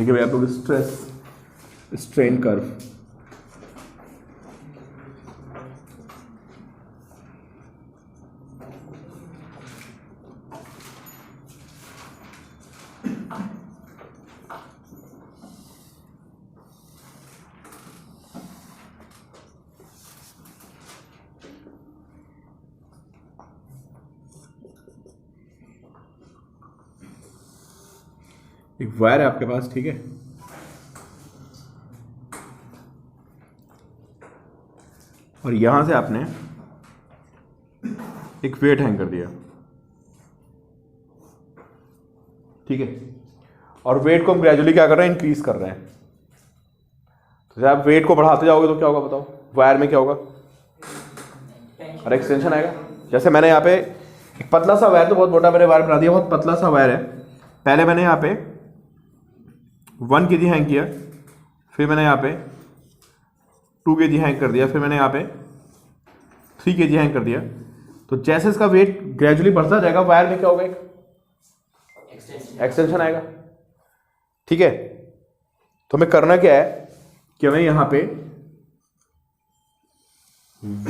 देखिए भाई आप लोग स्ट्रेस स्ट्रेन कर्व, एक वायर है आपके पास, ठीक है, और यहां से आपने एक वेट हैंग कर दिया, ठीक है, और वेट को हम ग्रेजुअली क्या कर रहे हैं, इंक्रीज कर रहे हैं। तो जब आप वेट को बढ़ाते जाओगे तो क्या होगा बताओ, वायर में क्या होगा, और एक्सटेंशन आएगा। जैसे मैंने यहाँ पे एक पतला सा वायर, तो बहुत मोटा मैंने वायर बना दिया, बहुत पतला सा वायर है। पहले मैंने यहाँ पे 1 kg हैंग किया, फिर मैंने यहाँ पे 2 kg हैंग कर दिया, फिर मैंने यहाँ पे 3 kg हैंग कर दिया। तो जैसे इसका वेट ग्रेजुअली बढ़ता जाएगा, वायर में क्या होगा, एक एक्सटेंशन आएगा, ठीक है। तो हमें करना क्या है कि हमें यहां पे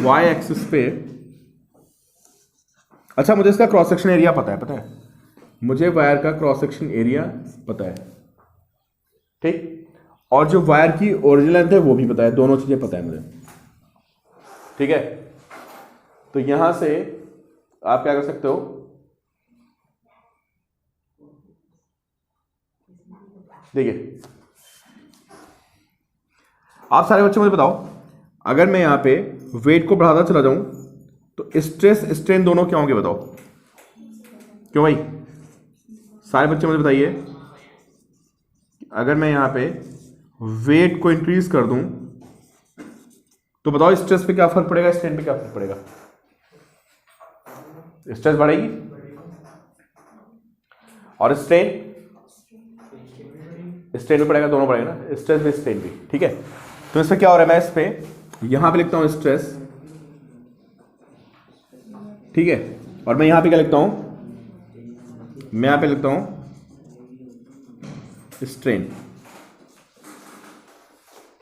y एक्सिस पे, अच्छा मुझे इसका क्रॉस सेक्शन एरिया पता है, मुझे वायर का क्रॉस सेक्शन एरिया पता है, ठीक, और जो वायर की ओरिजिनल लेंथ है वो भी पता है, दोनों चीजें पता है मुझे, ठीक है। तो यहां से आप क्या कर सकते हो, देखिए आप सारे बच्चे मुझे बताओ, अगर मैं यहां पे वेट को बढ़ाता चला जाऊं तो स्ट्रेस स्ट्रेन दोनों क्या होंगे बताओ, क्यों भाई, सारे बच्चे मुझे बताइए, अगर मैं यहां पे वेट को इंक्रीज कर दूं तो बताओ स्ट्रेस पे क्या फर्क पड़ेगा, स्ट्रेन पे क्या फर्क पड़ेगा, स्ट्रेस बढ़ेगी और स्ट्रेन स्ट्रेन पे पड़ेगा, दोनों पड़ेगा ना, स्ट्रेस भी स्ट्रेन भी, ठीक है। तो इसमें क्या हो रहा है, मैं इस पे यहां पे लिखता हूं स्ट्रेस, ठीक है, और मैं यहां पे क्या लिखता हूं, मैं यहां पे लिखता हूं स्ट्रेन,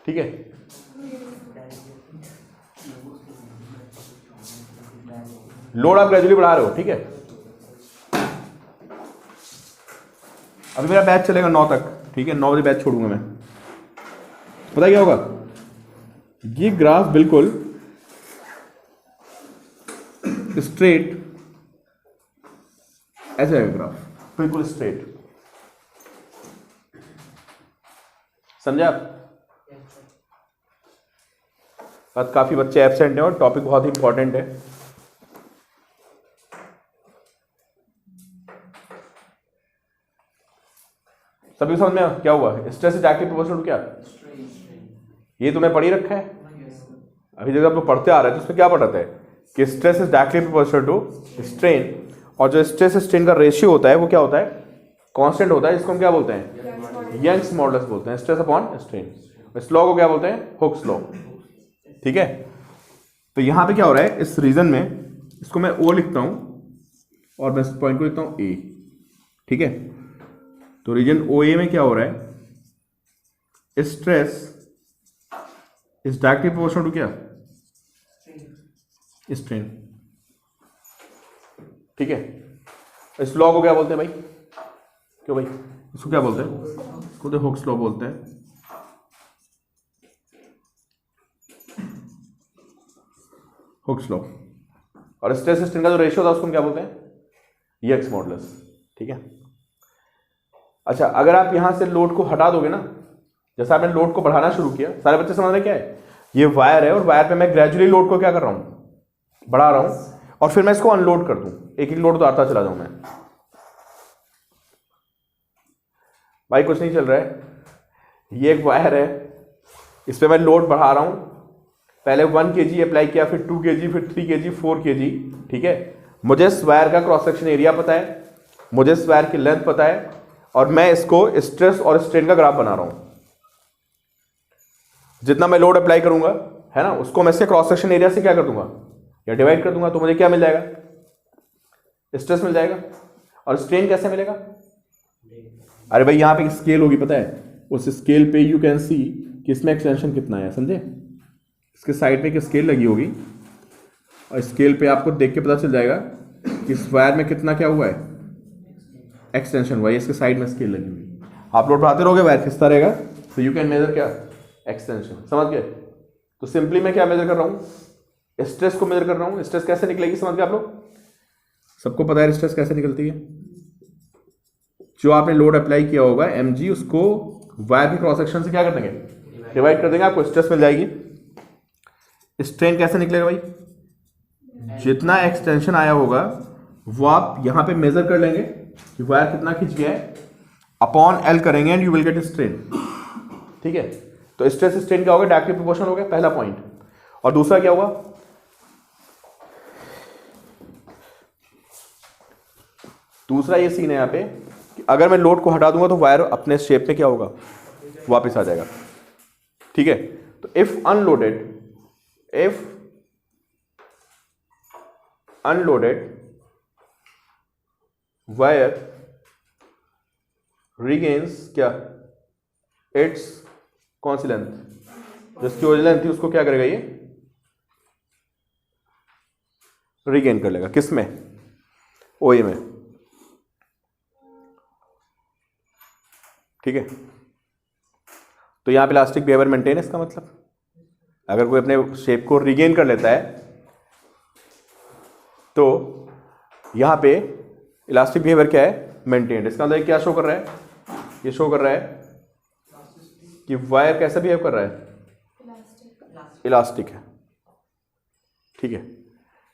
ठीक है। लोड आप ग्रेजुअली बढ़ा रहे हो, ठीक है। अभी मेरा बैच चलेगा 9 तक, ठीक है, 9 बजे बैच छोड़ूंगा मैं। पता क्या होगा, ये ग्राफ बिल्कुल स्ट्रेट ऐसे है, ग्राफ बिल्कुल स्ट्रेट, समझा आप। बस काफी बच्चे एब्सेंट हैं और टॉपिक बहुत ही इंपॉर्टेंट है। सभी समझ में क्या हुआ, stress is directly proportional to क्या, ये तुमने पढ़ी रखा है, अभी जब आप लोग पढ़ते आ रहे हैं तो उसमें क्या पढ़ते हैं कि stress is directly proportional to strain, और जो स्ट्रेस स्ट्रेन का रेशियो होता है वो क्या होता है, कांस्टेंट होता है, जिसको हम क्या बोलते हैं, यंग्स मॉडुलस बोलते हैं, स्ट्रेस अपॉन स्ट्रेन। इस लॉ को क्या बोलते हैं, हुक्स लॉ, ठीक है। तो यहां पे क्या हो रहा है, इस रीजन में इसको मैं ओ लिखता हूं और मैं इस पॉइंट को लिखता हूं ए, ठीक है। तो रीजन ओ ए में क्या हो रहा है, stress is directly proportional to क्या, स्ट्रेन, ठीक है। इस लॉ को क्या बोलते हैं भाई, क्यों भाई, इसको क्या बोलते हैं, इसको तो हुक्स लॉ बोलते हैं, हुक्स लॉ। और स्ट्रेस स्ट्रेन का जो रेशियो होता है उसको हम क्या बोलते हैं, यंग्स मॉडुलस, ठीक है। अच्छा, अगर आप यहां से लोड को हटा दोगे ना, जैसे आपने लोड को बढ़ाना शुरू किया, सारे बच्चे समझ रहे क्या है, ये वायर है और वायर पे मैं ग्रेजुअली लोड को क्या कर रहा हूं, बढ़ा रहा हूं, और फिर मैं इसको अनलोड कर दूं, एक एक लोड उतारता चला जाऊं मैं। भाई कुछ नहीं चल रहा है, ये एक वायर है, इस पे मैं लोड बढ़ा रहा हूं, पहले 1 kg अप्लाई किया, फिर 2 kg, फिर 3 kg, 4 kg, ठीक है। मुझे इस वायर का क्रॉस सेक्शन एरिया पता है, मुझे इस वायर की लेंथ पता है, और मैं इसको स्ट्रेस और स्ट्रेन का ग्राफ बना रहा हूं। जितना मैं लोड अप्लाई करूंगा है ना, उसको मैं इसके क्रॉस सेक्शन एरिया से क्या कर दूंगा, या डिवाइड कर दूंगा, तो मुझे क्या मिल जाएगा, स्ट्रेस मिल जाएगा। और स्ट्रेन कैसे मिलेगा, अरे भाई यहां पे स्केल होगी, पता है, उस स्केल पे यू कैन सी कि इसमें एक्सटेंशन कितना है, समझे। इसके साइड में एक स्केल लगी होगी और स्केल पे आपको देख के पता चल जाएगा कि इस वायर में कितना क्या हुआ है, एक्सटेंशन हुआ है। इसके साइड में स्केल लगी हुई, आप लोड बढ़ाते रहोगे वायर खिंचता रहेगा, तो यू कैन मेजर क्या, एक्सटेंशन, समझ गए। तो सिंपली मैं क्या मेजर कर रहा हूँ, स्ट्रेस को मेजर कर रहा हूँ। स्ट्रेस कैसे निकलेगी समझ गए आप लोग, सबको पता है स्ट्रेस कैसे निकलती है। जो आपने लोड अप्लाई किया होगा mg, उसको वायर के क्रॉस सेक्शन से क्या कर देंगे, डिवाइड कर देंगे, आपको स्ट्रेस मिल जाएगी। स्ट्रेन कैसे निकलेगा भाई, जितना एक्सटेंशन आया होगा वो आप यहां पे मेजर कर लेंगे कि वायर कितना खिंच गया है, अपॉन एल करेंगे and you will get strain. ठीक है, तो स्ट्रेस स्ट्रेन क्या होगा, डायरेक्टली प्रोपोर्शनल हो गया, पहला पॉइंट। और दूसरा क्या हुआ, दूसरा ये सीन है यहां पे कि अगर मैं लोड को हटा दूंगा तो वायर अपने शेप में क्या होगा, वापस आ जाएगा। ठीक है, तो इफ अनलोडेड वायर रीगेन्स क्या, इट्स कौन सी लेंथ, जिसकी ओरिजिनल लेंथ थी उसको क्या करेगा, ये रीगेन कर लेगा, किस में, ओए में। ठीक है, तो यहां पे इलास्टिक बिहेवियर मेंटेन है, इसका मतलब अगर कोई अपने शेप को रीगेन कर लेता है तो यहां पे इलास्टिक बिहेवियर क्या है, मेंटेन। इसका मतलब क्या शो कर रहा है, ये शो कर रहा है कि वायर कैसा बिहेव कर रहा है, इलास्टिक है। ठीक है,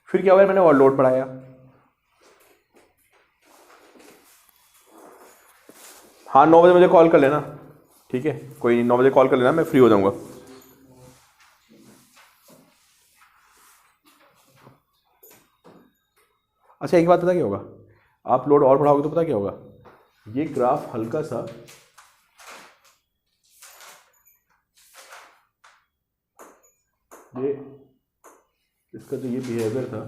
फिर क्या हुआ, मैंने और लोड बढ़ाया, हाँ 9 बजे मुझे कॉल कर लेना, ठीक है, कोई नहीं, 9 बजे कॉल कर लेना, मैं फ्री हो जाऊंगा। अच्छा एक बात पता क्या होगा, आप लोड और बढ़ाओगे तो पता क्या होगा, ये ग्राफ हल्का सा ये इसका जो ये बिहेवियर था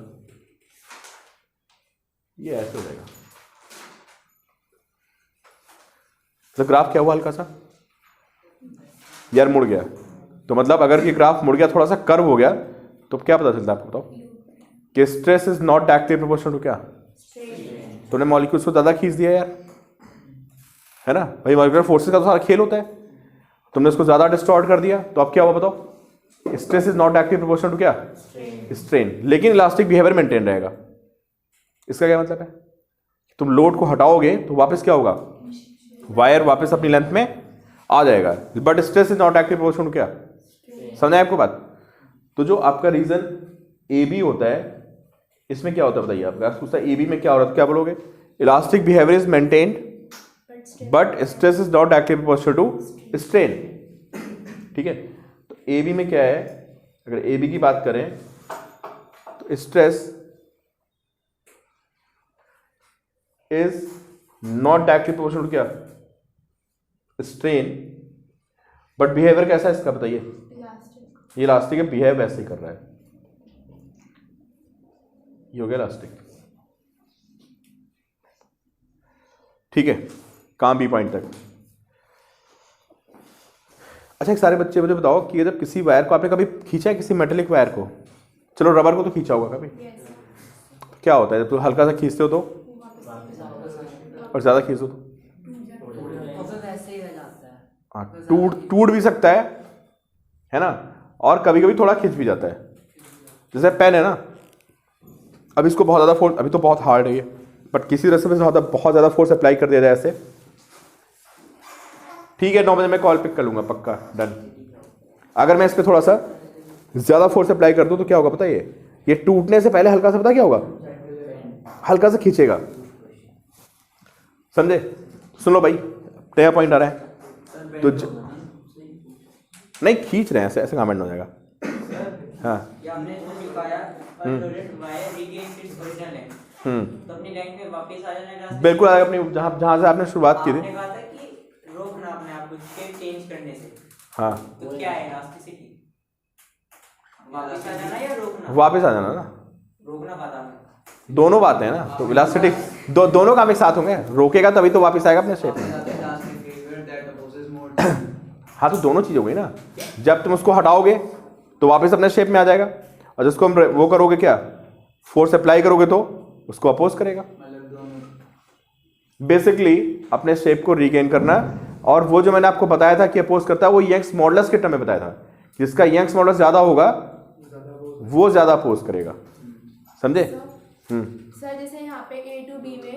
ये ऐसे हो जाएगा। तो ग्राफ क्या हुआ, हल्का सा यार मुड़ गया। तो मतलब अगर ये ग्राफ मुड़ गया, थोड़ा सा कर्व हो गया, तो क्या पता चलता है आपको, बताओ कि stress is not directly proportional to क्या, तूने मॉलिक्यूल्स को ज्यादा खींच दिया यार, है ना भाई, मॉलिक्यूलर फोर्सेस का तो सारा खेल होता है, तुमने उसको ज्यादा डिस्टॉर्ट कर दिया, तो अब क्या हुआ बताओ, stress is not directly proportional to क्या, स्ट्रेन, लेकिन इलास्टिक बिहेवियर मेंटेन रहेगा। इसका क्या मतलब है, तुम लोड को हटाओगे तो वापस क्या होगा, वायर वापस अपनी लेंथ में आ जाएगा, but stress is not directly proportional to क्या, समझ आपको बात। तो जो आपका रीजन ए बी होता है, इसमें क्या होता है बताइए, आपका पूछता है ए बी में क्या हो रहा है, तो क्या बोलोगे, elastic behaviour is maintained but stress is not directly proportional to strain. ठीक है, तो ए बी में क्या है, अगर ए बी की बात करें तो stress is not directly proportional to क्या, स्ट्रेन, बट बिहेवियर कैसा है इसका बताइए, ये इलास्टिक है, बिहेव वैसे ही कर रहा है, ये हो गया इलास्टिक। ठीक है, कहां बी पॉइंट तक। अच्छा एक सारे बच्चे मुझे बताओ कि जब किसी वायर को आपने कभी खींचा है, किसी मेटेलिक वायर को, चलो रबर को तो खींचा होगा कभी, क्या होता है जब तुम हल्का सा खींचते हो तो, और ज्यादा खींचो तो हाँ टूट भी सकता है ना, और कभी कभी थोड़ा खिंच भी जाता है। जैसे पेन है ना, अब इसको बहुत ज़्यादा फोर्स, अभी तो बहुत हार्ड है ये, बट किसी तरह से बहुत ज़्यादा फोर्स अप्लाई कर दिया जाए ऐसे, ठीक है 9 बजे मैं कॉल पिक कर लूँगा पक्का, डन। अगर मैं इस पर थोड़ा सा ज़्यादा फोर्स अप्लाई कर दूँ तो क्या होगा पता है, ये टूटने से पहले हल्का सा पता क्या होगा, हल्का सा खींचेगा, समझे। सुन लो भाई, नया पॉइंट आ रहा है, तो नहीं खींच रहे हैं ऐसे, ऐसे कमेंट हो जाएगा। हाँ तो अपनी लाइन में वापस आ जाना, बिल्कुल आएगा अपनी, जहाँ से आपने शुरुआत की थी। आपने कहा था कि रोकना अपने आप को शेप चेंज करने से, हाँ तो क्या है इलास्टिसिटी, वापस आ जाना या रोकना, वापस आ जाना ना, रोकना बात में दोनों बातें हैं ना, तो इलास्टिसिटी दोनों काम एक साथ होंगे, रोकेगा तभी तो वापस आएगा अपने शेप में। हाँ तो दोनों चीज़ हो गई ना, जब तुम उसको हटाओगे तो वापस अपने शेप में आ जाएगा, और जिसको हम वो करोगे क्या, फोर्स अप्लाई करोगे तो उसको अपोज करेगा। मतलब दोनों बेसिकली अपने शेप को रीगेन करना। और वो जो मैंने आपको बताया था कि अपोज करता है, वो यंग्स मॉडुलस के टर्म में बताया था, जिसका यंग्स मॉडुलस ज़्यादा होगा वो ज़्यादा अपोज करेगा। समझे? सर जैसे यहाँ पे A to B में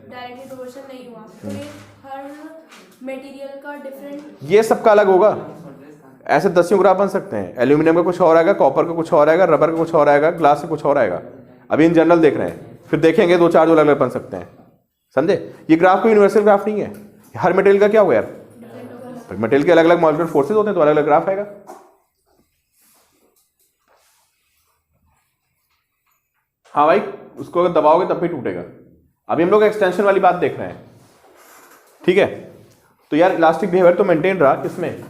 डायरेक्टली प्रोपोर्शन नहीं हुआ, तो ये हर मटेरियल का डिफरेंट, ये सबका अलग होगा। ऐसे 10 ग्राफ बन सकते हैं, एल्यूमिनियम का कुछ और आएगा, कॉपर का कुछ और आएगा, रबर का कुछ और आएगा, ग्लास का कुछ और आएगा। अभी इन जनरल देख रहे हैं, फिर देखेंगे 2-4 जो अलग अलग बन सकते हैं। समझे? ये ग्राफ कोई यूनिवर्सल ग्राफ नहीं है, हर मटेरियल का क्या होगा यार, मटेरियल के अलग अलग मॉलिक्यूलर फोर्सेज होते हैं तो अलग अलग ग्राफ आएगा। हाँ भाई, उसको अगर दबाओगे तब भी टूटेगा। अभी हम लोग एक्सटेंशन वाली बात देख रहे हैं, ठीक है? तो यार इलास्टिक बिहेवियर तो मेंटेन रहा किसमें,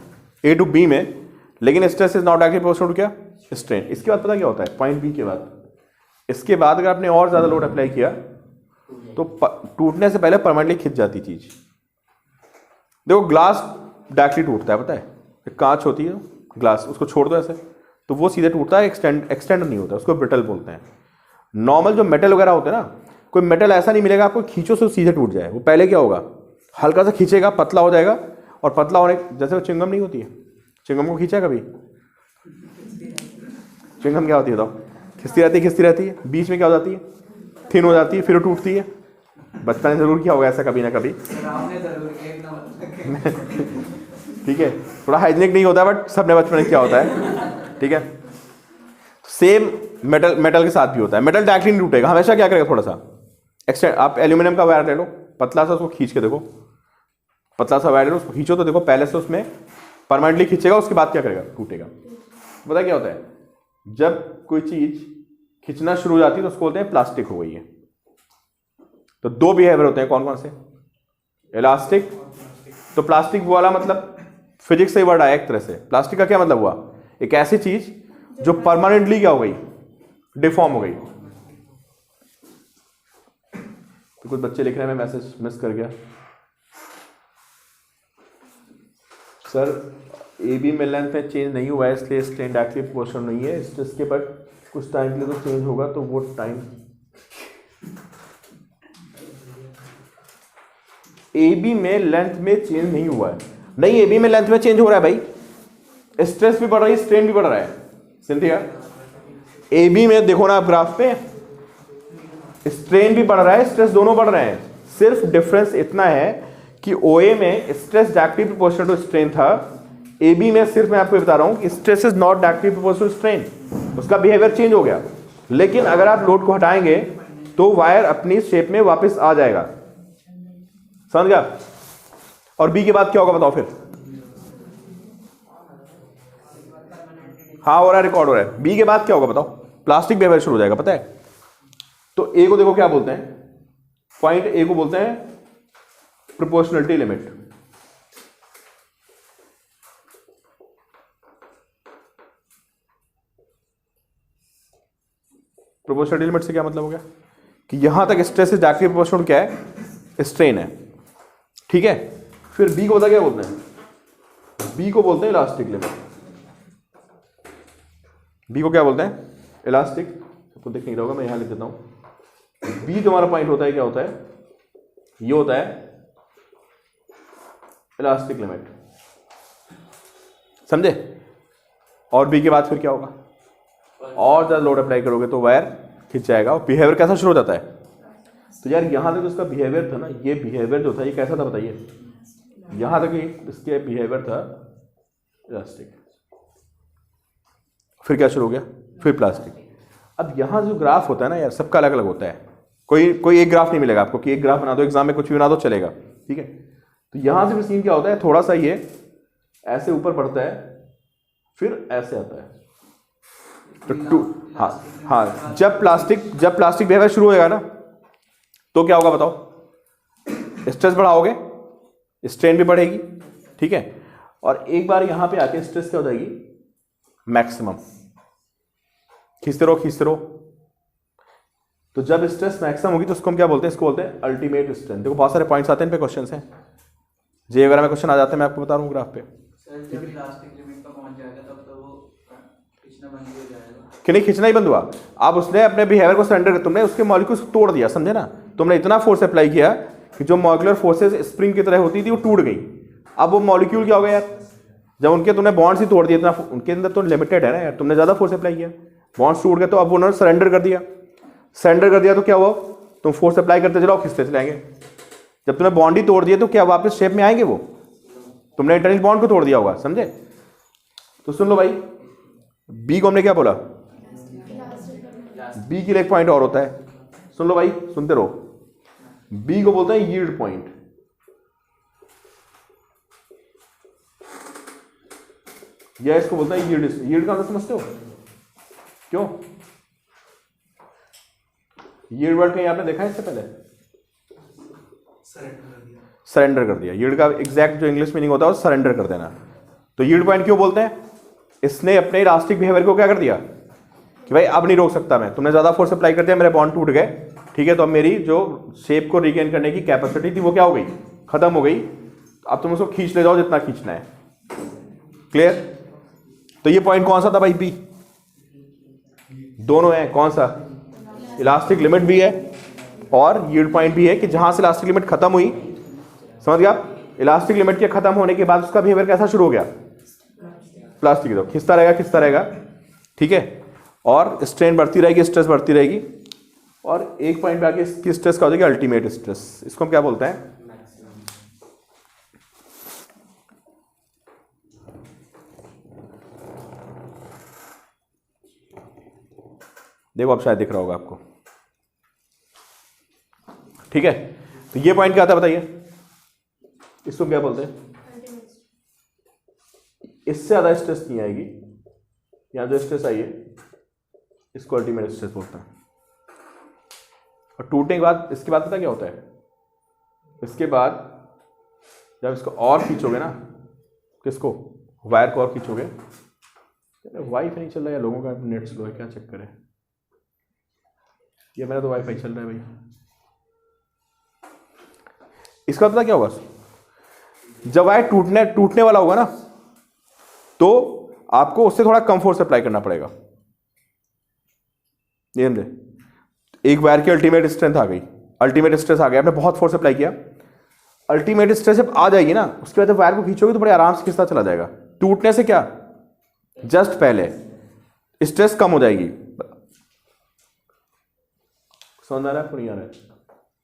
A to B में, लेकिन stress is not directly proportional to क्या, स्ट्रेन। इसके बाद पता क्या होता है, पॉइंट बी के बाद, इसके बाद अगर आपने और ज्यादा लोड अप्लाई किया तो टूटने से पहले परमानेंटली खिंच जाती चीज। देखो ग्लास डायरेक्टली टूटता है, पता है, एक कांच होती है ग्लास, उसको छोड़ दो ऐसे तो वो सीधे टूटता है, एक्सटेंड नहीं होता, उसको ब्रिटल बोलते हैं। नॉर्मल जो मेटल वगैरह होते हैं ना, कोई मेटल ऐसा नहीं मिलेगा आपको खींचो से सीधे टूट जाए। वो पहले क्या होगा, हल्का सा खींचेगा, पतला हो जाएगा, और पतला होने, जैसे वो चिंगम नहीं होती है, चिंगम को खींचा कभी, चिंगम क्या होती है बताओ, खिंचती रहती है, बीच में क्या हो जाती है, थिन हो जाती है, फिर टूटती है। बचपन में जरूर किया होगा ऐसा कभी ना कभी, आपने जरूर एक नंबर ठीक है? थोड़ा हाइजीनिक नहीं होता बट सबने बचपन में क्या होता है, ठीक है? सेम मेटल के साथ भी होता है। मेटल डायरेक्टली नहीं टूटेगा, हमेशा क्या करेगा, थोड़ा सा एक्सटेंड। आप एल्यूमिनियम का वायर ले लो, पतला सा, उसको खींच के देखो, पतला सा वायर ले लो, उसको खींचो तो देखो पहले से उसमें परमानेंटली खींचेगा, उसके बाद क्या करेगा, टूटेगा। पता क्या होता है, जब कोई चीज खींचना शुरू हो जाती है तो उसको बोलते हैं प्लास्टिक हो गई है। तो 2 बिहेवियर होते हैं, कौन कौन से, इलास्टिक। तो प्लास्टिक वाला मतलब फिजिक्स से ही वर्ड आया एक तरह से। प्लास्टिक का क्या मतलब हुआ, एक ऐसी चीज जो परमानेंटली क्या हो गई, डिफॉर्म हो गई। तो कुछ बच्चे लिख रहे हैं मैं मैसेज मिस कर गया, सर AB में लेंथ में चेंज नहीं हुआ है इसलिए स्ट्रेन डायरेक्टली प्रोपोर्शनल नहीं है, इसके बाद कुछ टाइम के लिए तो चेंज होगा, तो वो टाइम AB में लेंथ में चेंज नहीं हुआ है। नहीं, AB में लेंथ में चेंज हो रहा है भाई, स्ट्रेस भी बढ़ रही है, स्ट्रेन भी बढ़ रहा है। सिंथिया, AB में देखो ना आप ग्राफ पे, स्ट्रेन भी बढ़ रहा है, स्ट्रेस दोनों बढ़ रहे हैं। सिर्फ डिफरेंस इतना है कि OA में stress directly proportional to strain था, AB में सिर्फ मैं आपको बता रहा हूं कि stress is not directly proportional to strain, उसका बिहेवियर चेंज हो गया। लेकिन अगर आप लोड को हटाएंगे तो वायर अपनी शेप में वापस आ जाएगा। समझ गया? और B के बाद क्या होगा बताओ फिर? हाँ हो रहा है, रिकॉर्ड हो रहा है। B के बाद क्या होगा बताओ? प्लास्टिक बिहेवियर शुरू हो जाएगा, पता है? तो A को देखो क्या बोलते हैं, पॉइंट A को बोलते हैं प्रोपोर्शनलिटी लिमिट। प्रोपोर्शनलिटी लिमिट से क्या मतलब हो गया कि यहां तक स्ट्रेस इज डायरेक्टली प्रोपोर्शनल क्या है, स्ट्रेन है, ठीक है? फिर B को पता क्या बोलते हैं, B को बोलते हैं इलास्टिक लिमिट। B को क्या बोलते हैं, इलास्टिक। सबको दिख नहीं रहा होगा, मैं यहां लिख देता हूं। B जो हमारा पॉइंट होता है क्या होता है, ये होता है इलास्टिक लिमिट, समझे? और B के बाद फिर क्या होगा, और ज्यादा लोड अप्लाई करोगे तो वायर खिंच जाएगा। और बिहेवियर कैसा शुरू हो जाता है, तो यार यहां तक इसका बिहेवियर था ना, ये बिहेवियर जो था ये कैसा था बताइए, यहां तक इसके बिहेवियर था इलास्टिक। फिर क्या शुरू हो गया, फिर प्लास्टिक। अब यहां जो ग्राफ होता है ना यार, सबका अलग अलग होता है। कोई एक ग्राफ नहीं मिलेगा आपको कि एक ग्राफ बना दो, एग्जाम में कुछ भी बना दो चलेगा, ठीक है? तो यहां से भी सीन क्या होता है, थोड़ा सा ये ऐसे ऊपर बढ़ता है, फिर ऐसे आता है। तो हाँ, जब प्लास्टिक बिहेवियर शुरू होएगा ना तो क्या होगा बताओ, स्ट्रेस बढ़ाओगे, स्ट्रेन भी बढ़ेगी, ठीक है? और एक बार यहां पे आके स्ट्रेस क्या हो जाएगी, मैक्सिमम। खींचते रहो। तो जब स्ट्रेस मैक्सिमम होगी तो उसको हम क्या बोलते हैं, इसको बोलते हैं अल्टीमेट स्ट्रेंथ। देखो बहुत सारे पॉइंट्स आते हैं, इन पे क्वेश्चंस हैं। जे वगैरह में क्वेश्चन आ जाते हैं मैं आपको बता रहा हूँ ग्राफ पे सर जब इलास्टिक लिमिट पर पहुंच जाएगा तब तो वो खींचना बंद हो जाएगा कि नहीं खींचना ही बंद हुआ। अब उसने अपने बिहेवियर को सरेंडर कर, तुमने उसके मॉलिक्यूल्स तोड़ दिया, समझे ना, तुमने इतना फोर्स अप्लाई किया कि जो मॉलिक्यूलर फोर्सेस स्प्रिंग की तरह होती थी वो टूट गई। अब वो मॉलिक्यूल क्या हो गया यार, जब उनके तुमने बॉन्ड्स ही तोड़ दिए, इतना उनके अंदर तो लिमिटेड है ना यार, तुमने ज्यादा फोर्स अप्लाई किया, बॉन्ड्स टूट गए, तो अब उन्होंने सरेंडर कर दिया। सरेंडर कर दिया तो क्या हुआ, तुम फोर्स अप्लाई करते चलाओ, खींचते चलाएंगे। जब तुमने बॉन्ड ही तोड़ दिए तो क्या वापस शेप में आएंगे वो, तुमने इंटरनल बॉन्ड को तोड़ दिया होगा, समझे। तो सुन लो भाई, बी को हमने क्या बोला, बी के लिए एक पॉइंट और होता है, सुन लो भाई, सुनते रहो। बी को बोलते हैं यील्ड पॉइंट। या इसको बोलते हैं यील्ड। यील्ड का मतलब समझते हो क्यों, यील्ड वर्ड कहीं आपने देखा है इससे पहले, सरेंडर कर दिया। यील्ड का एग्जैक्ट जो इंग्लिश मीनिंग होता है वो सरेंडर कर देना। तो यील्ड पॉइंट क्यों बोलते हैं, इसने अपने इलास्टिक बिहेवियर को क्या कर दिया कि भाई अब नहीं रोक सकता मैं, तुमने ज्यादा फोर्स अप्लाई कर दिया, मेरे बॉन्ड टूट गए, ठीक है, तो अब मेरी जो शेप को रिगेन करने की कैपेसिटी थी वो क्या हो गई, खत्म हो गई, अब तुम उसको खींच ले जाओ जितना खींचना है। क्लियर। तो ये पॉइंट कौन सा था भाई, बी, दोनों है, कौन सा, इलास्टिक लिमिट भी है और यील्ड पॉइंट भी है, कि जहां से इलास्टिक लिमिट खत्म हुई, समझ गया, इलास्टिक लिमिट के खत्म होने के बाद उसका बिहेवियर कैसा शुरू हो गया, प्लास्टिक, तो खिंचता रहेगा खिंचता रहेगा, ठीक है, और स्ट्रेन बढ़ती रहेगी, स्ट्रेस बढ़ती रहेगी, और एक पॉइंट पे आके इसकी स्ट्रेस का हो जाएगी अल्टीमेट स्ट्रेस। इसको हम क्या बोलते हैं, देखो अब शायद दिख रहा होगा आपको, ठीक है। तो ये पॉइंट क्या था बताइए, इसको क्या बोलते हैं, इससे ज्यादा स्ट्रेस नहीं आएगी, यहां जो स्ट्रेस आई है इसको अल्टीमेट स्ट्रेस बोलते हैं। और टूटने के बाद, इसके बाद पता क्या होता है, इसके बाद जब इसको और खींचोगे ना, किसको, वायर को और खींचोगे, वाईफाई नहीं चल रहा है, लोगों का नेट स्लो है, क्या चक्कर है, ये मेरा तो वाईफाई चल रहा है भाई। इसका पता क्या होगा, जब वायर टूटने वाला होगा ना, तो आपको उससे थोड़ा कम फोर्स अप्लाई करना पड़ेगा। एक वायर की अल्टीमेट स्ट्रेंथ आ गई, अल्टीमेट स्ट्रेस आ गया, आपने बहुत फोर्स अप्लाई किया, अल्टीमेट स्ट्रेस जब आ जाएगी ना, उसके बाद जब वायर को खींचोगे तो बड़े आराम से खींचता चला जाएगा। टूटने से क्या, जस्ट पहले स्ट्रेस कम हो जाएगी। समझ आ रहा है आपको, नहीं आ रहा है,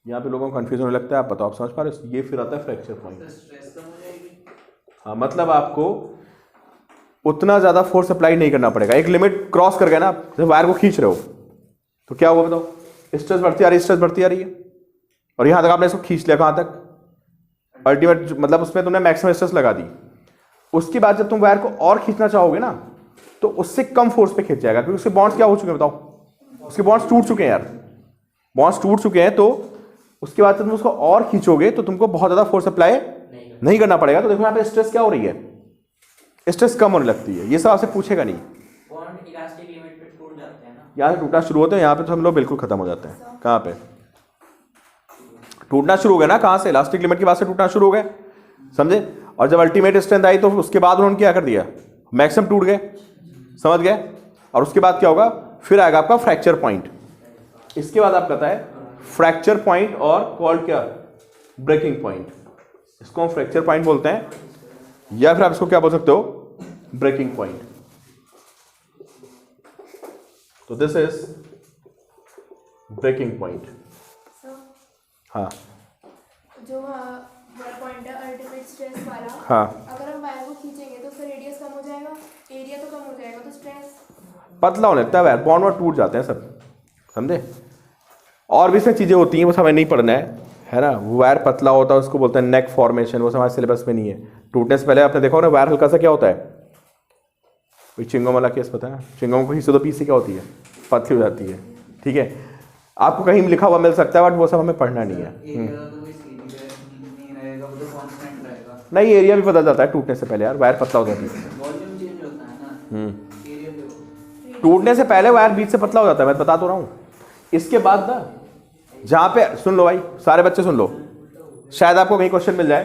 यहाँ पे लोगों को कंफ्यूजन होने लगता है, आप बताओ आप समझ पा रहे हो, ये फिर आता है फ्रैक्चर पॉइंट। हाँ, मतलब आपको उतना ज्यादा फोर्स अप्लाई नहीं करना पड़ेगा, एक लिमिट क्रॉस कर गए ना, जब वायर को खींच रहे हो तो क्या हुआ बताओ, स्ट्रेस बढ़ती आ रही है, स्ट्रेस बढ़ती आ रही है, और यहां तक आपने इसको खींच लिया, कहां तक, अल्टीमेट, मतलब उसमें तुमने मैक्सिमम स्ट्रेस लगा दी। उसके बाद जब तुम वायर को और खींचना चाहोगे ना, तो उससे कम फोर्स पे खींच जाएगा, क्योंकि उसके बॉन्ड्स क्या हो चुके हैं बताओ, उसके बॉन्ड्स टूट चुके हैं यार, बॉन्ड्स टूट चुके हैं, तो उसके बाद तुम उसको और खींचोगे तो तुमको बहुत ज्यादा फोर्स अप्लाई नहीं करना पड़ेगा। तो देखो यहाँ पे स्ट्रेस क्या हो रही है, स्ट्रेस कम होने लगती है। ये सब आपसे पूछेगा नहीं, बॉन्ड इलास्टिक लिमिट पे टूट जाते हैं ना, यहाँ से टूटना शुरू होते हैं, यहाँ पे तो हम लोग बिल्कुल खत्म हो जाते हैं। कहाँ पे टूटना शुरू हो गया ना, कहाँ से, इलास्टिक लिमिट के बाद से टूटना शुरू हो गए, समझे। और जब अल्टीमेट स्ट्रेंथ आई तो उसके बाद उन्होंने क्या कर दिया, मैक्सिमम टूट गए, समझ गए। और उसके बाद क्या होगा, फिर आएगा आपका फ्रैक्चर पॉइंट। इसके बाद आप कहता है फ्रैक्चर पॉइंट और कॉल्ड क्या, ब्रेकिंग पॉइंट। इसको हम फ्रैक्चर पॉइंट बोलते हैं, या फिर आप इसको क्या बोल सकते हो, ब्रेकिंग पॉइंट। तो दिस इज ब्रेकिंग पॉइंट। हाँ, जो पॉइंट है अल्टीमेट स्ट्रेस वाला, हाँ, अगर हम वायर को खींचेंगे तो फिर रेडियस कम हो जाएगा, एरिया तो कम हो जाएगा, तो स्ट्रेस पतला होने लगता है वायर, बॉन्ड वॉन्ड टूट जाते हैं सब, समझे। और भी इसमें चीज़ें होती हैं, वो हमें नहीं पढ़ना है ना। वायर पतला होता है उसको बोलते हैं नेक फॉर्मेशन, वो हमारे सिलेबस में नहीं है। टूटने से पहले आपने देखा होगा ना, वायर हल्का सा क्या होता है, कोई चिंगम वाला केस पता है, चिंगम को हिस्से तो पीस से क्या होती है, पतली हो जाती है, ठीक है। आपको कहीं लिखा हुआ मिल सकता है, बट वो सब हमें पढ़ना नहीं है। नहीं, एरिया भी बदल जाता है टूटने से पहले यार, वायर पतला हो जाती है, वॉल्यूम चेंज होता है ना, एरिया देखो, टूटने से पहले वायर बीच से पतला हो जाता है, मैं बता तो रहा हूँ। इसके बाद ना, जहाँ पे, सुन लो भाई सारे बच्चे सुन लो, शायद आपको कहीं क्वेश्चन मिल जाए,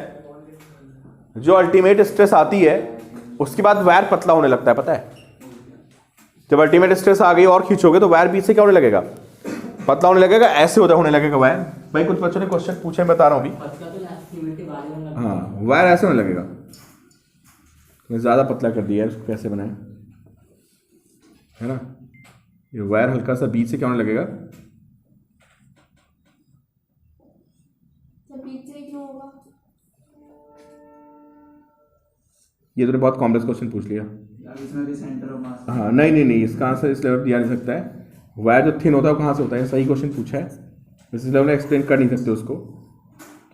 जो अल्टीमेट स्ट्रेस आती है उसके बाद वायर पतला होने लगता है, पता है? जब अल्टीमेट स्ट्रेस आ गई और खींचोगे तो वायर बीच से क्या होने लगेगा? पतला होने लगेगा, ऐसे होने लगेगा वायर। भाई कुछ बच्चों ने क्वेश्चन पूछे, मैं बता रहा हूँ अभी। हाँ, वायर ऐसे होने लगेगा। मैं ज़्यादा पतला कर दिया है, इसको कैसे बनाए, है ना? ये वायर हल्का सा बीच से क्या होने लगेगा? ये तो बहुत कॉम्प्लेक्स क्वेश्चन पूछ लिया। इसमें भी सेंटर ऑफ मास। हाँ, नहीं, इसका आंसर इस लेवल दिया नहीं सकता है। वायर जो थिन होता है वो कहाँ से होता है? सही क्वेश्चन पूछा है, इस लेवल में एक्सप्लेन कर नहीं सकते उसको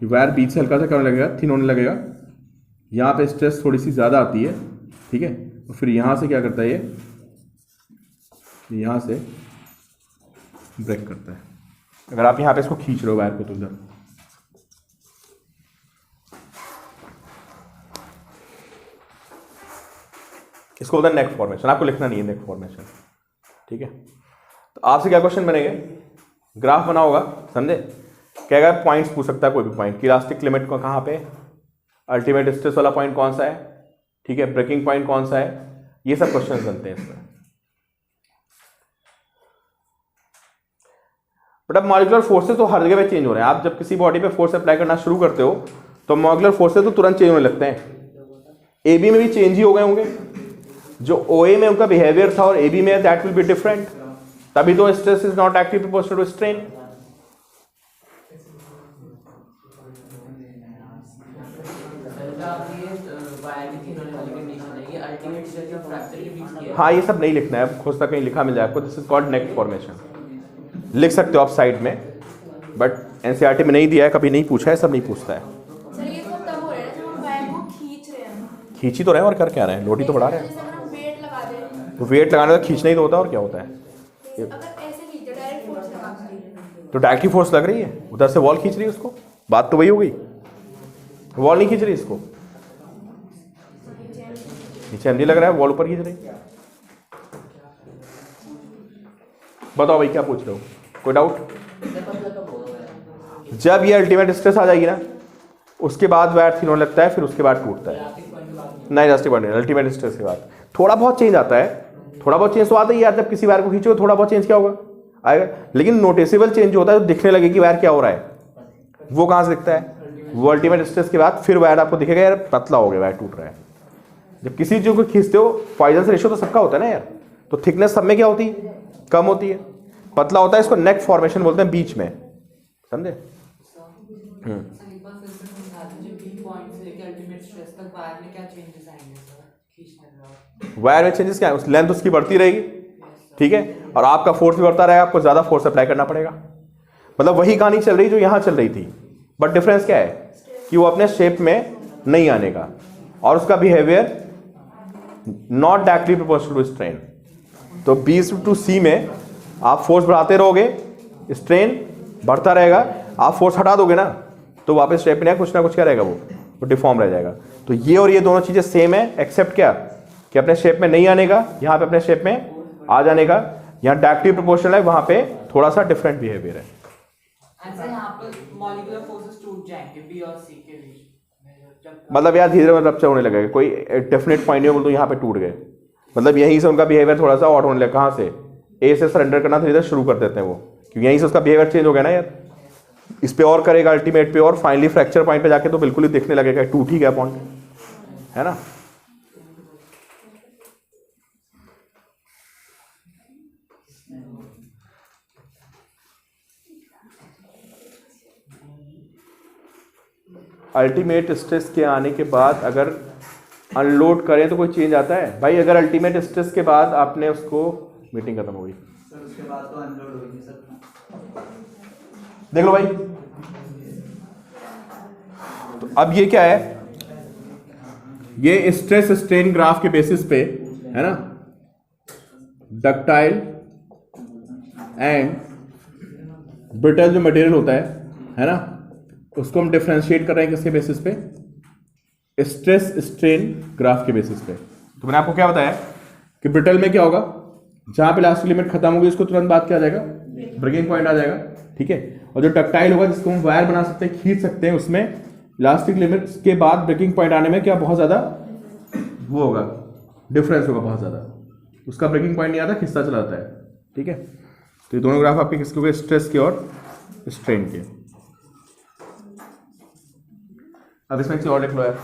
कि वायर बीच से हल्का सा क्या होने लगेगा? थिन होने लगेगा। यहाँ पे स्ट्रेस थोड़ी सी ज़्यादा आती है, ठीक है, और फिर यहाँ से क्या करता है, ये यहाँ से ब्रेक करता है। अगर आप यहाँ पे इसको खींच रहे हो वायर को तो उधर इसको उधर नेक फॉर्मेशन, आपको लिखना नहीं है नेक फॉर्मेशन, ठीक है? तो आपसे क्या क्वेश्चन बनेंगे? ग्राफ बना होगा, समझे? क्या क्या पॉइंट्स पूछ सकता है कोई भी पॉइंट कि इलास्टिक लिमिट को कहाँ पे, अल्टीमेट स्ट्रेस वाला पॉइंट कौन सा है, ठीक है, ब्रेकिंग पॉइंट कौन सा है, ये सब क्वेश्चन बनते हैं इसमें। बट अब मॉलिक्यूलर फोर्सेस तो हर जगह पे चेंज हो रहे हैं। आप जब किसी बॉडी पे फोर्स अप्लाई करना शुरू करते हो तो मॉलिक्यूलर फोर्सेस तो तुरंत चेंज होने लगते हैं। एबी में भी चेंज ही हो गए होंगे। जो ओए में उनका बिहेवियर था और एबी में दैट विल बी डिफरेंट। तभी तो stress is not active proportional to strain. हाँ, ये सब नहीं लिखना है, खुद तक कहीं लिखा मिल जाए आपको। This is called neck formation. लिख सकते हो आप साइड में, बट एनसीईआरटी में नहीं दिया है, कभी नहीं पूछा है, सब नहीं पूछता है। सर ये सब तब हो रहा है जब हम वायर को खींच रहे हैं। खींची तो रहे हैं और कर क्या रहे हैं? लोड ही तो बढ़ा रहे हैं। जैसे अगर हम वेट लगा दें, तो वेट लगाने का खींचना ही तो होता है, और क्या होता है? अगर ऐसे खींचे डायरेक्ट फोर्स लगा दें तो डायरेक्टली फोर्स लग रही है, उधर से वॉल खींच रही है उसको। बात तो वही हो गई, वॉल नहीं खींच रही इसको, नीचे एमडी लग रहा है, वॉल ऊपर खींच रही। बताओ भाई क्या पूछ रहे हो, कोई डाउट? जब ये अल्टीमेट स्ट्रेस आ जाएगी ना, उसके बाद वायर थिन होने लगता है, फिर उसके बाद टूटता है। नहीं, इलास्टिक पॉइंट नहीं, अल्टीमेट स्ट्रेस के बाद थोड़ा बहुत चेंज आता है। थोड़ा बहुत चेंज तो आता ही यार, जब किसी वायर को खींचोगे थोड़ा बहुत चेंज क्या होगा, आएगा। लेकिन नोटिसेबल चेंज जो होता है, तो दिखने लगे कि वायर क्या हो रहा है, वो कहाँ से दिखता है? वो अल्टीमेट स्ट्रेस के बाद फिर वायर आपको दिखेगा यार पतला हो गया, वायर टूट रहा है। जब किसी चीज को खींचते हो, पॉइजन रेशियो तो सबका होता है ना यार, तो थिकनेस सब में क्या होती है? कम होती है, पतला होता है। इसको नेक फॉर्मेशन बोलते हैं बीच में, समझे? वायर में चेंजेस क्या है? उस लेंथ उसकी बढ़ती रहेगी, ठीक है, और आपका फोर्स भी बढ़ता रहेगा, आपको ज्यादा फोर्स अप्लाई करना पड़ेगा। मतलब वही कहानी चल रही जो यहां चल रही थी, बट डिफरेंस क्या है कि वो अपने शेप में नहीं आने का, और उसका behaviour not directly proportional to strain. तो बी टू सी में आप फोर्स बढ़ाते रहोगे, स्ट्रेन बढ़ता रहेगा। आप फोर्स हटा दोगे ना तो वापस शेप में कुछ ना कुछ क्या रहेगा, वो डिफॉर्म रह जाएगा। तो ये और ये दोनों चीजें सेम है, एक्सेप्ट क्या कि अपने शेप में नहीं आने का, यहाँ पे अपने शेप में आ जाने का। यहाँ डायरेक्टली प्रोपोर्शनल है, वहां पे थोड़ा सा डिफरेंट बिहेवियर है। अच्छा, यहाँ पर मॉलिक्यूलर फोर्सेस टूट जाएंगे बी और सी के बीच में, मतलब यार धीरे धीरे रप्चर होने लगेगा, कोई डेफिनेट पॉइंट नहीं बोल तो यहाँ पे टूट गए। मतलब यहीं से उनका बिहेवियर थोड़ा सा ऑट होने लगा। कहाँ से? ए से सरेंडर करना धीरे धीरे शुरू कर देते हैं वो, क्योंकि यहीं से उसका बिहेवियर चेंज हो गया ना यार। इस पे और करेगा अल्टीमेट पे, और फाइनली फ्रैक्चर पॉइंट पे जाके तो बिल्कुल ही दिखने लगेगा टूट ही गया पॉइंट, है ना? अल्टीमेट स्ट्रेस के आने के बाद अगर अनलोड करें तो कोई चेंज आता है भाई? अगर अल्टीमेट स्ट्रेस के बाद आपने उसको, मीटिंग खत्म हो गई सर, उसके बाद तो अनलोड होगी सर। देख लो भाई, तो अब ये क्या है, ये स्ट्रेस स्ट्रेन ग्राफ के बेसिस पे है ना, डक्टाइल एंड ब्रिटल जो मटेरियल होता है ना, उसको हम डिफरेंशिएट कर रहे हैं किसके बेसिस पे? स्ट्रेस स्ट्रेन ग्राफ के बेसिस पे। तो मैंने आपको क्या बताया कि ब्रिटल में क्या होगा, जहां पे इलास्टिक लिमिट खत्म होगी उसको तुरंत बाद क्या आ जाएगा, ब्रेकिंग पॉइंट आ जाएगा, ठीक है। और जो डक्टाइल होगा जिसको हम वायर बना सकते हैं, खींच सकते हैं, उसमें इलास्टिक लिमिट्स के बाद ब्रेकिंग पॉइंट आने में क्या बहुत ज़्यादा वो होगा, डिफरेंस होगा बहुत ज़्यादा, उसका ब्रेकिंग पॉइंट नहीं आता, खिसता चला जाता है। ठीक है, तो ये दोनों ग्राफ आपके किसके हो गए, स्ट्रेस के और स्ट्रेन के। अब इसमें किसी और लिख लो यार।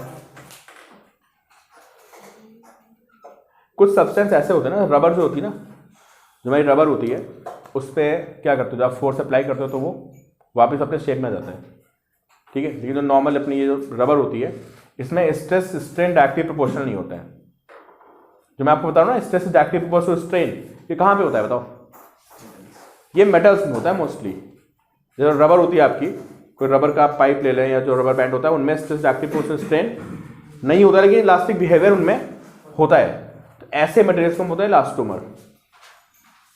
कुछ सब्सटेंस ऐसे होते हैं ना, रबर जो होती है ना, जो हमारी रबर होती है उस पर क्या करते हो, जब आप फोर्स अप्लाई करते हो तो वो वापस अपने शेप में आ जाता है। ठीक है, लेकिन जो नॉर्मल अपनी ये जो रबर होती है इसमें स्ट्रेस स्ट्रेन डायरेक्टली प्रोपोर्शनल नहीं होता है। जो मैं आपको बताऊँ ना, स्ट्रेस डायरेक्टली प्रोपोर्शनल स्ट्रेन, ये कहाँ पे होता है बताओ? ये मेटल्स में होता है मोस्टली। जो रबर होती है आपकी, कोई रबर का पाइप ले लें या जो रबर बैंड होता है, उनमें स्ट्रेस डायरेक्टली प्रोपोर्शनल स्ट्रेन नहीं होता, लेकिन इलास्टिक बिहेवियर उनमें होता है। तो ऐसे मटेरियल्स को होता है इलास्टोमर।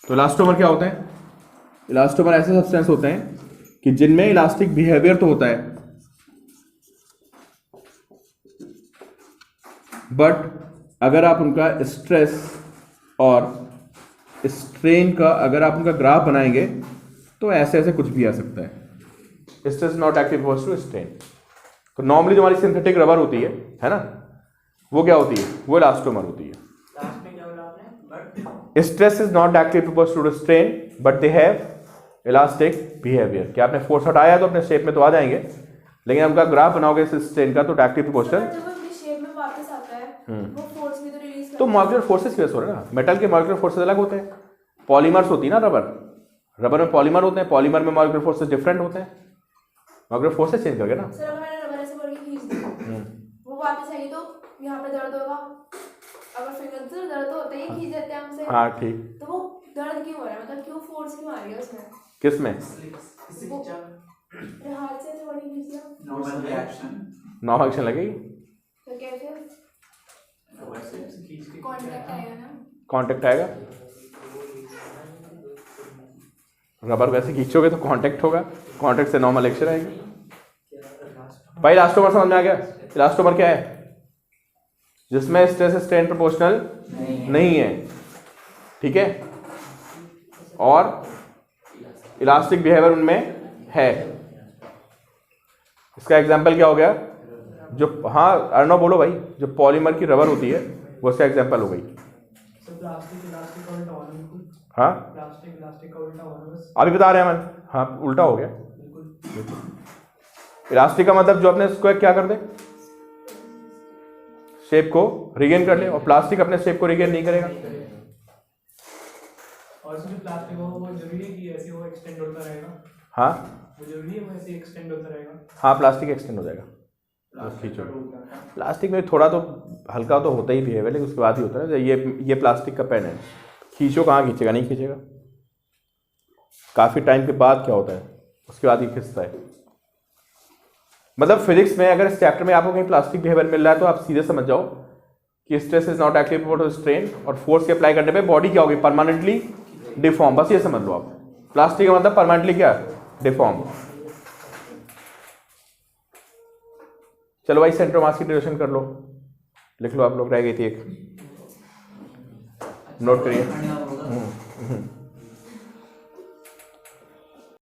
तो इलास्टोमर क्या होते हैं? इलास्टोमर ऐसे सब्सटेंस होते हैं कि जिनमें इलास्टिक बिहेवियर तो होता है, बट अगर आप उनका स्ट्रेस और स्ट्रेन का अगर आप उनका ग्राफ बनाएंगे तो ऐसे ऐसे कुछ भी आ सकता है। Stress not active to strain. तो नॉर्मली जो हमारी सिंथेटिक रबर होती है ना, वो क्या होती है, वो इलास्टोमर होती है। Stress is not active to strain but they have elastic behaviour. क्या आपने फोर्स हटाया तो अपने शेप में तो आ जाएंगे, लेकिन उनका ग्राफ बनाओगे इस स्ट्रेन का तो डायरेक्टली प्रोपोर्शनल तो मॉलिक्यूलर फोर्सेस की वजह से हो रहा है ना। मेटल के मॉलिक्यूलर फोर्सेस अलग होते हैं, पॉलीमर्स होती है ना रबर, रबर में पॉलीमर होते हैं, पॉलीमर में मॉलिक्यूलर फोर्सेस डिफरेंट होते हैं, मॉलिक्यूलर फोर्सेस चेंज कर गए ना। सर अगर मैंने रबर ऐसे पकड़ के खींच दी, वो वापस आई तो यहाँ पे दर्द होगा, अगर फिंगर से दर्द होता है, खींच देते हैं हमसे। हाँ ठीक, तो वो दर्द क्यों हो रहा है, मतलब क्यों फोर्स क्यों आ रही है उसमें? किस में? हाथ से थोड़ी खींच दिया, नॉर्मल रिएक्शन, नॉर्मल एक्शन लगेगी, तो कैसे कांटेक्ट आएगा ना, कांटेक्ट आएगा। रबर वैसे खींचोगे तो कांटेक्ट होगा, कांटेक्ट से नॉर्मल एक्शन आएगी। भाई इलास्टोमर समझ में आ गया? इलास्टोमर क्या है? जिसमें स्ट्रेस स्ट्रेन प्रोपोर्शनल नहीं है, ठीक है, और इलास्टिक बिहेवियर उनमें है। इसका एग्जांपल क्या हो गया? जो, हाँ अर्णव बोलो भाई, जो पॉलीमर की रबर होती है वो इसका एग्जांपल हो गई। हाँ अभी बता रहे हैं मन, हाँ उल्टा हो गया। इलास्टिक का मतलब जो अपने इसको क्या कर दे, शेप को रिगेन कर ले, और प्लास्टिक अपने शेप को रिगेन नहीं करेगा। और जो प्लास्टिक हो वो जरूरी है कि ऐसे वो एक्सटेंड होता रहेगा? हाँ वो जरूरी है वो ऐसे एक्सटेंड होता रहेगा? हाँ प्लास्टिक एक्सटेंड हो जाएगा। खींचो, प्लास्टिक में थोड़ा तो हल्का तो होता ही भी है, लेकिन उसके बाद ही होता है ना। ये प्लास्टिक का पेन है, खींचो कहाँ खींचेगा, नहीं खींचेगा। काफ़ी टाइम के बाद क्या होता है, उसके बाद ही खींचता है। मतलब फिजिक्स में अगर इस चैप्टर में आपको कहीं प्लास्टिक बिहेवियर मिल रहा है तो आप सीधे समझ जाओ कि stress is not active to strain, और फोर्स के अप्लाई करने पे बॉडी क्या होगी, परमानेंटली डिफॉर्म। बस ये समझ लो आप, प्लास्टिक का मतलब परमानेंटली क्या, डिफॉर्म। चलो भाई सेंटर मास की ड्यूरेशन कर लो, लिख लो आप लोग, रह गई थी एक, नोट करिए।